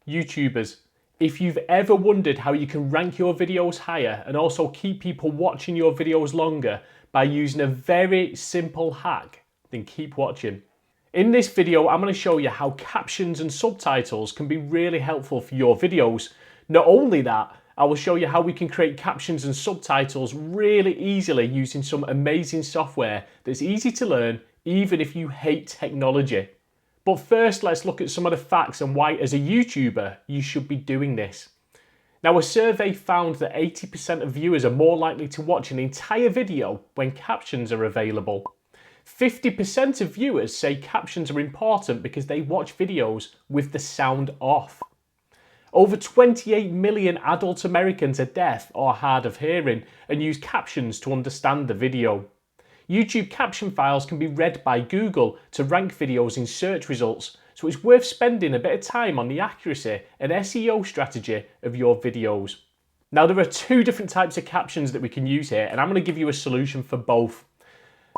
YouTubers, if you've ever wondered how you can rank your videos higher and also keep people watching your videos longer by using a very simple hack, then keep watching. In this video, I'm going to show you how captions and subtitles can be really helpful for your videos. Not only that, I will show you how we can create captions and subtitles really easily using some amazing software that's easy to learn even if you hate technology. But first, let's look at some of the facts and why as a YouTuber you should be doing this. Now, a survey found that 80% of viewers are more likely to watch an entire video when captions are available. 50% of viewers say captions are important because they watch videos with the sound off. Over 28 million adult Americans are deaf or hard of hearing and use captions to understand the video. YouTube caption files can be read by Google to rank videos in search results, so it's worth spending a bit of time on the accuracy and SEO strategy of your videos. Now, there are two different types of captions that we can use here, and I'm going to give you a solution for both.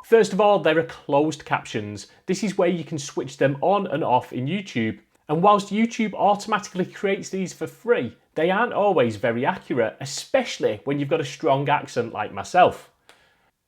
First of all, there are closed captions. This is where you can switch them on and off in YouTube. And whilst YouTube automatically creates these for free, they aren't always very accurate, especially when you've got a strong accent like myself.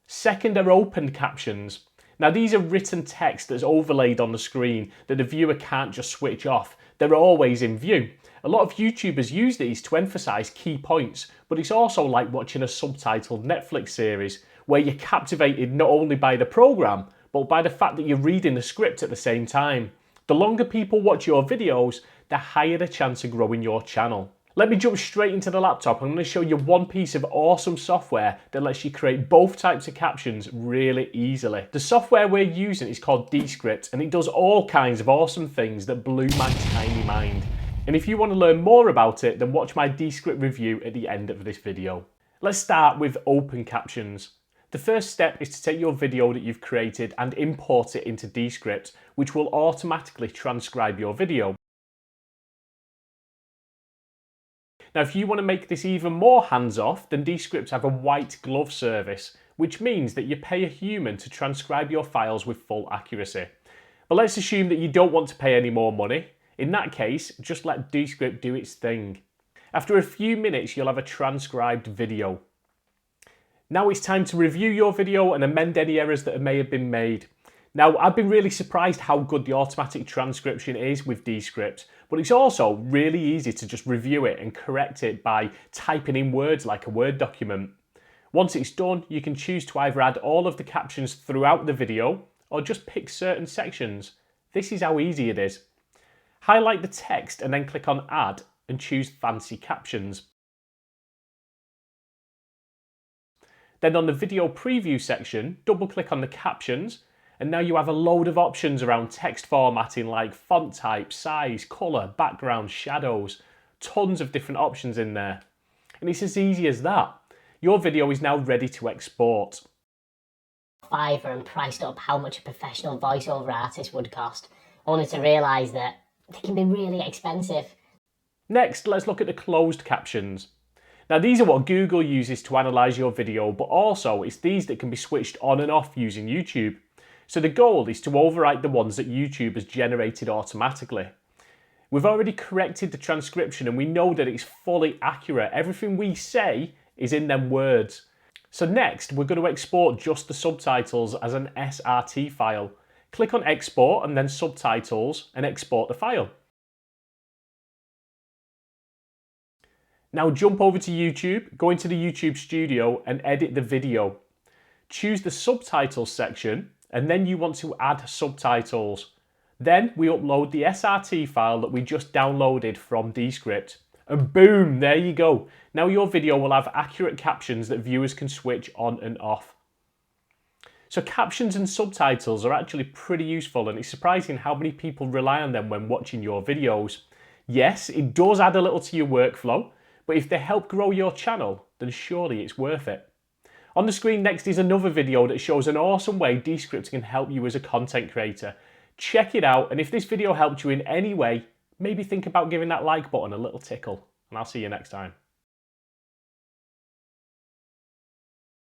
Second are open captions. Now, these are written text that's overlaid on the screen that the viewer can't just switch off. They're always in view. A lot of YouTubers use these to emphasize key points, but it's also like watching a subtitled Netflix series where you're captivated not only by the program, but by the fact that you're reading the script at the same time. The longer people watch your videos, the higher the chance of growing your channel. Let me jump straight into the laptop. I'm going to show you one piece of awesome software that lets you create both types of captions really easily. The software we're using is called Descript, and it does all kinds of awesome things that blew my tiny mind. And if you want to learn more about it, then watch my Descript review at the end of this video. Let's start with open captions. The first step is to take your video that you've created and import it into Descript, which will automatically transcribe your video. Now, if you want to make this even more hands-off, then Descript have a white glove service, which means that you pay a human to transcribe your files with full accuracy. But let's assume that you don't want to pay any more money. In that case, just let Descript do its thing. After a few minutes, you'll have a transcribed video. Now it's time to review your video and amend any errors that may have been made. Now, I've been really surprised how good the automatic transcription is with Descript, but it's also really easy to just review it and correct it by typing in words like a Word document. Once it's done, you can choose to either add all of the captions throughout the video or just pick certain sections. This is how easy it is. Highlight the text and then click on Add and choose Fancy Captions. Then on the video preview section, double click on the captions, and now you have a load of options around text formatting like font type, size, colour, background, shadows. Tons of different options in there. And it's as easy as that. Your video is now ready to export. Fiverr and priced up how much a professional voiceover artist would cost, only to realise that they can be really expensive. Next, let's look at the closed captions. Now, these are what Google uses to analyse your video, but also it's these that can be switched on and off using YouTube. So the goal is to overwrite the ones that YouTube has generated automatically. We've already corrected the transcription and we know that it's fully accurate. Everything we say is in them words. So next, we're going to export just the subtitles as an SRT file. Click on Export and then Subtitles and export the file. Now jump over to YouTube, go into the YouTube Studio and edit the video. Choose the subtitles section and then you want to add subtitles. Then we upload the SRT file that we just downloaded from Descript. And boom, there you go. Now your video will have accurate captions that viewers can switch on and off. So captions and subtitles are actually pretty useful, and it's surprising how many people rely on them when watching your videos. Yes, it does add a little to your workflow, but if they help grow your channel, then surely it's worth it. On the screen next is another video that shows an awesome way Descript can help you as a content creator. Check it out, and if this video helped you in any way, maybe think about giving that like button a little tickle, and I'll see you next time.